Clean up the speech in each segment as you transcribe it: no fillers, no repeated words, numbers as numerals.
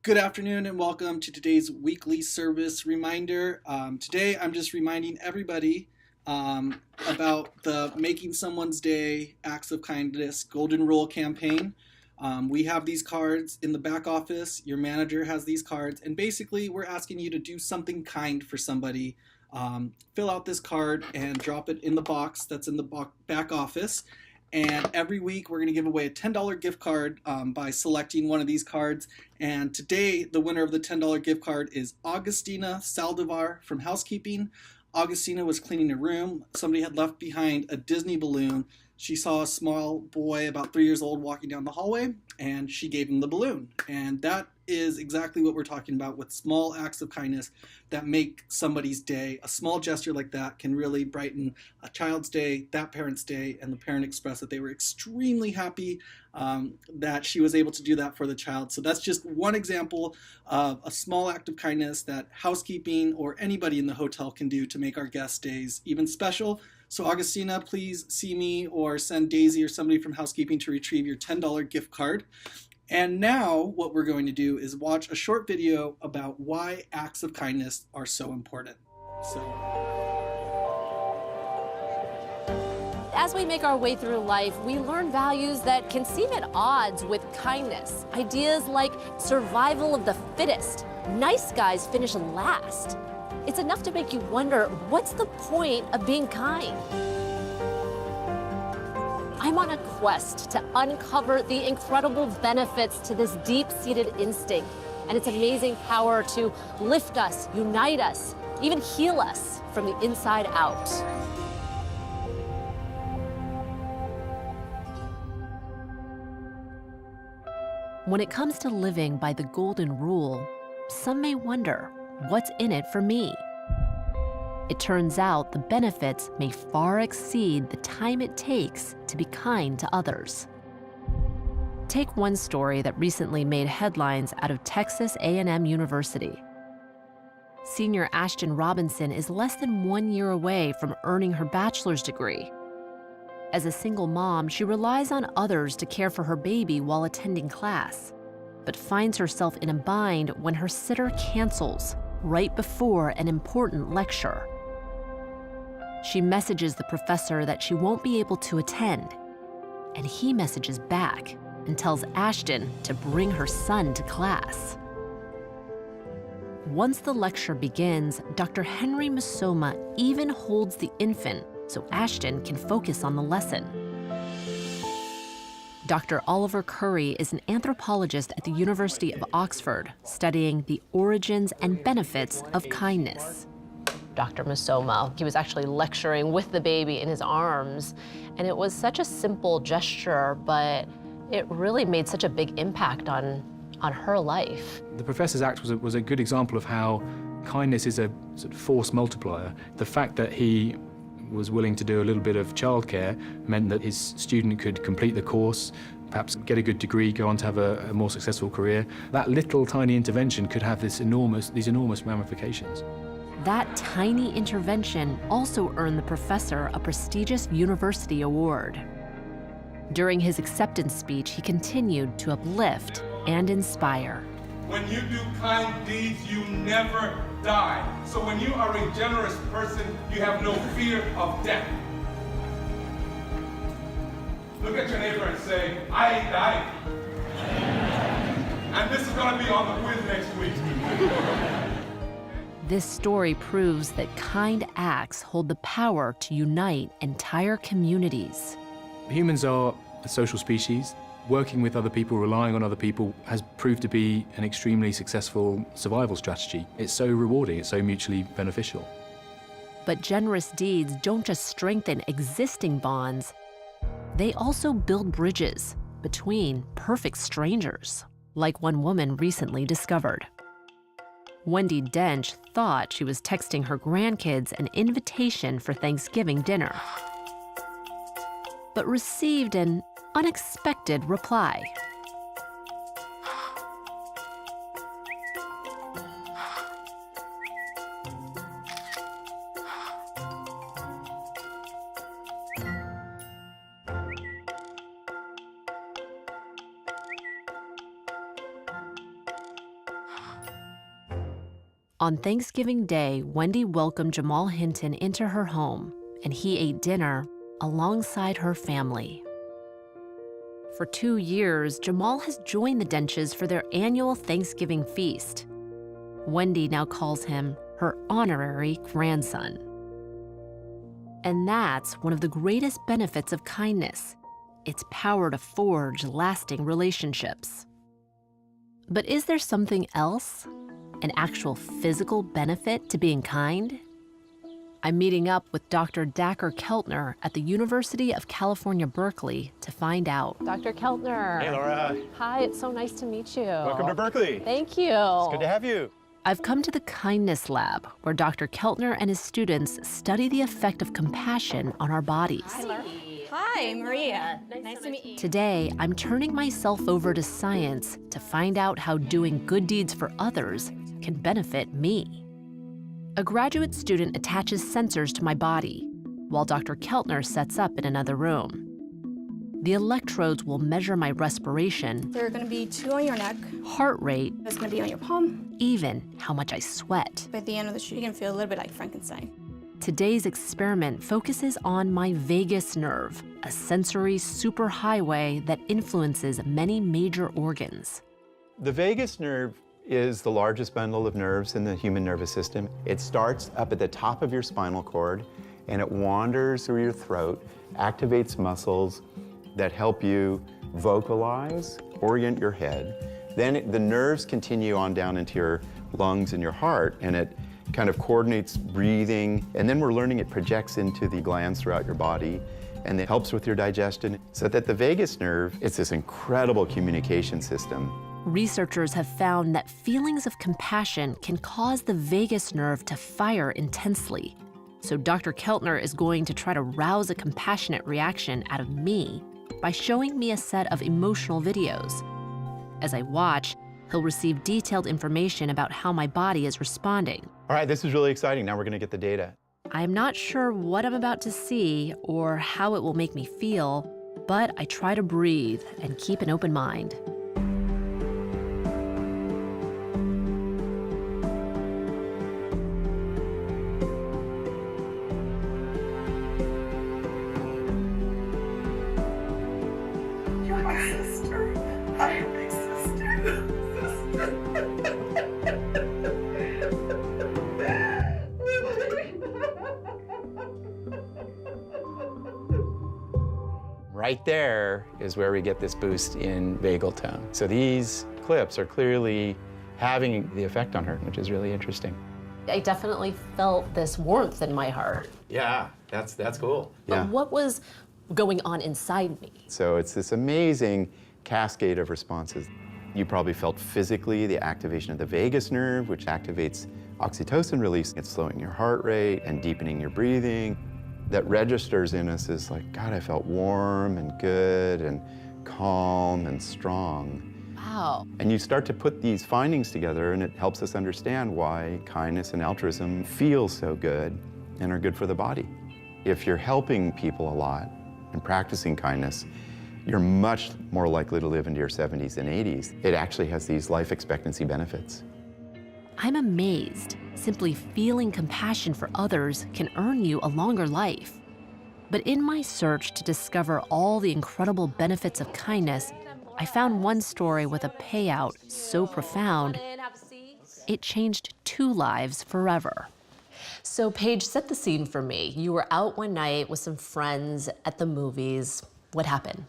Good afternoon and welcome to today's weekly service reminder. Today I'm just reminding everybody about the Making Someone's Day Acts of Kindness Golden Rule campaign. We have these cards in the back office. Your manager has these cards, and basically we're asking you to do something kind for somebody. Fill out this card and drop it in the box that's in the back office. And every week we're going to give away a $10 gift card by selecting one of these cards. And today the winner of the $10 gift card is Augustina Saldivar from Housekeeping. Augustina was cleaning a room. Somebody had left behind a Disney balloon. She saw a small boy about 3 years old walking down the hallway, and she gave him the balloon. And that is exactly what we're talking about with small acts of kindness that make somebody's day. A small gesture like that can really brighten a child's day, that parent's day, and the parent expressed that they were extremely happy that she was able to do that for the child. So that's just one example of a small act of kindness that housekeeping or anybody in the hotel can do to make our guest days even special. So Augustina, please see me or send Daisy or somebody from housekeeping to retrieve your $10 gift card. And now what we're going to do is watch a short video about why acts of kindness are so important. As we make our way through life, we learn values that can seem at odds with kindness. Ideas like survival of the fittest, nice guys finish last. It's enough to make you wonder, what's the point of being kind? I'm on a quest to uncover the incredible benefits to this deep-seated instinct and its amazing power to lift us, unite us, even heal us from the inside out. When it comes to living by the golden rule, some may wonder, what's in it for me? It turns out the benefits may far exceed the time it takes to be kind to others. Take one story that recently made headlines out of Texas A&M University. Senior Ashton Robinson is less than 1 year away from earning her bachelor's degree. As a single mom, she relies on others to care for her baby while attending class, but finds herself in a bind when her sitter cancels right before an important lecture. She messages the professor that she won't be able to attend, and he messages back and tells Ashton to bring her son to class. Once the lecture begins, Dr. Henry Musoma even holds the infant so Ashton can focus on the lesson. Dr. Oliver Curry is an anthropologist at the University of Oxford, studying the origins and benefits of kindness. Dr. Musoma, he was actually lecturing with the baby in his arms, and it was such a simple gesture, but it really made such a big impact on her life. The Professor's Act was a good example of how kindness is a sort of force multiplier. The fact that he was willing to do a little bit of childcare meant that his student could complete the course, perhaps get a good degree, go on to have a more successful career. That little tiny intervention could have these enormous ramifications. That tiny intervention also earned the professor a prestigious university award. During his acceptance speech, he continued to uplift and inspire. When you do kind deeds, you never die. So when you are a generous person, you have no fear of death. Look at your neighbor and say, I ain't dying. And this is going to be on the quiz next week. This story proves that kind acts hold the power to unite entire communities. Humans are a social species. Working with other people, relying on other people, has proved to be an extremely successful survival strategy. It's so rewarding, it's so mutually beneficial. But generous deeds don't just strengthen existing bonds, they also build bridges between perfect strangers, like one woman recently discovered. Wendy Dench thought she was texting her grandkids an invitation for Thanksgiving dinner, but received an unexpected reply. On Thanksgiving Day, Wendy welcomed Jamal Hinton into her home, and he ate dinner alongside her family. For 2 years, Jamal has joined the Denches for their annual Thanksgiving feast. Wendy now calls him her honorary grandson. And that's one of the greatest benefits of kindness, its power to forge lasting relationships. But is there something else? An actual physical benefit to being kind? I'm meeting up with Dr. Dacher Keltner at the University of California, Berkeley to find out. Dr. Keltner. Hey, Laura. Hi, it's so nice to meet you. Welcome to Berkeley. Thank you. It's good to have you. I've come to the Kindness Lab, where Dr. Keltner and his students study the effect of compassion on our bodies. Hi, Laura. Hi, Maria. Nice to meet you. Today, I'm turning myself over to science to find out how doing good deeds for others can benefit me. A graduate student attaches sensors to my body, while Dr. Keltner sets up in another room. The electrodes will measure my respiration, There are going to be 2 on your neck. heart rate, That's going to be on your palm. even how much I sweat. By the end of the shoot, you can feel a little bit like Frankenstein. Today's experiment focuses on my vagus nerve, a sensory superhighway that influences many major organs. The vagus nerve is the largest bundle of nerves in the human nervous system. It starts up at the top of your spinal cord, and it wanders through your throat, activates muscles that help you vocalize, orient your head. Then the nerves continue on down into your lungs and your heart, and it kind of coordinates breathing. And then we're learning it projects into the glands throughout your body, and it helps with your digestion. So that the vagus nerve, it's this incredible communication system. Researchers have found that feelings of compassion can cause the vagus nerve to fire intensely. So Dr. Keltner is going to try to rouse a compassionate reaction out of me by showing me a set of emotional videos. As I watch, he'll receive detailed information about how my body is responding. All right, this is really exciting. Now we're going to get the data. I'm not sure what I'm about to see or how it will make me feel, but I try to breathe and keep an open mind. You're my sister. I'm your big sister. Right there is where we get this boost in vagal tone. So these clips are clearly having the effect on her, which is really interesting. I definitely felt this warmth in my heart. Yeah, that's cool. Yeah. But what was going on inside me? So it's this amazing cascade of responses. You probably felt physically the activation of the vagus nerve, which activates oxytocin release. It's slowing your heart rate and deepening your breathing. That registers in us is like, God, I felt warm and good and calm and strong. Wow. And you start to put these findings together, and it helps us understand why kindness and altruism feel so good and are good for the body. If you're helping people a lot and practicing kindness, you're much more likely to live into your 70s and 80s. It actually has these life expectancy benefits. I'm amazed. Simply feeling compassion for others can earn you a longer life. But in my search to discover all the incredible benefits of kindness, I found one story with a payout so profound, it changed 2 lives forever. So Paige, set the scene for me. You were out one night with some friends at the movies. What happened?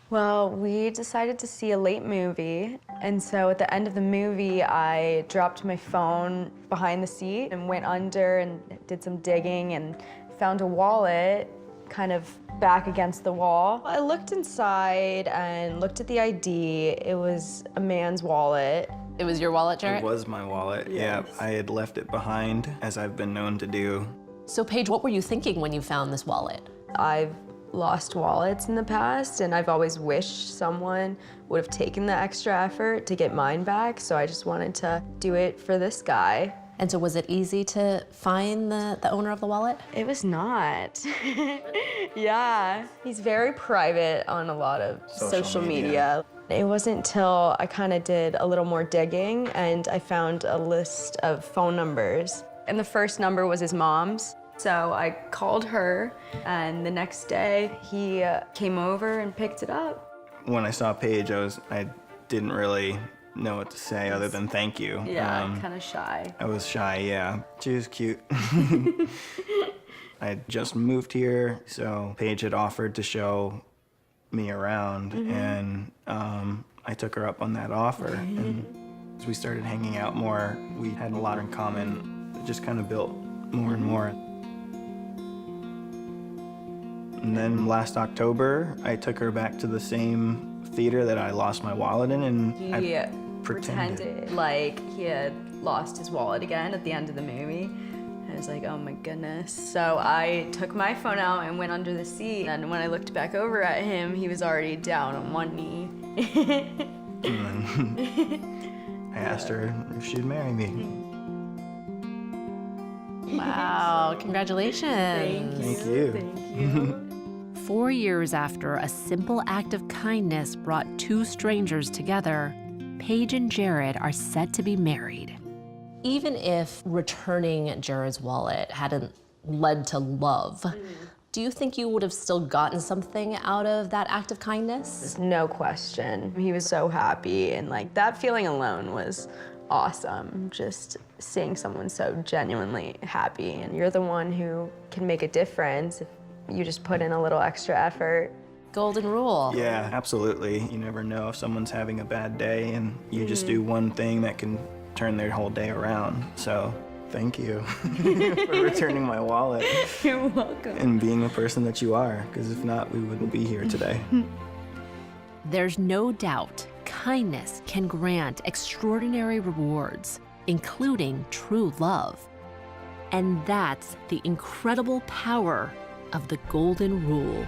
Well, we decided to see a late movie, and so at the end of the movie, I dropped my phone behind the seat and went under and did some digging and found a wallet kind of back against the wall. I looked inside and looked at the ID. It was a man's wallet. It was your wallet, Jarrett? It was my wallet, yeah. I had left it behind, as I've been known to do. So Paige, what were you thinking when you found this wallet? I've lost wallets in the past, and I've always wished someone would have taken the extra effort to get mine back, so I just wanted to do it for this guy. And so was it easy to find the owner of the wallet? It was not. Yeah. He's very private on a lot of social media. It wasn't until I kind of did a little more digging and I found a list of phone numbers. And the first number was his mom's. So I called her, and the next day he came over and picked it up. When I saw Paige, I didn't really know what to say other than thank you. Yeah, kind of shy. I was shy, yeah. She was cute. I just moved here, so Paige had offered to show me around, and I took her up on that offer. And as we started hanging out more, we had a lot in common. It just kind of built more and more. And then last October, I took her back to the same theater that I lost my wallet in, and I pretended like he had lost his wallet again at the end of the movie. I was like, oh my goodness. So I took my phone out and went under the seat, and when I looked back over at him, he was already down on one knee. And then I asked her if she'd marry me. Wow, congratulations. Thank you. Thank you. 4 years after a simple act of kindness brought two strangers together, Paige and Jared are set to be married. Even if returning Jared's wallet hadn't led to love, do you think you would have still gotten something out of that act of kindness? No question. He was so happy, and like that feeling alone was awesome. Just seeing someone so genuinely happy, and you're the one who can make a difference if you just put in a little extra effort. Golden rule. Yeah, absolutely. You never know if someone's having a bad day, and you just do one thing that can turn their whole day around. So thank you for returning my wallet. You're welcome. And being the person that you are, because if not, we wouldn't be here today. There's no doubt kindness can grant extraordinary rewards, including true love. And that's the incredible power of the Golden Rule.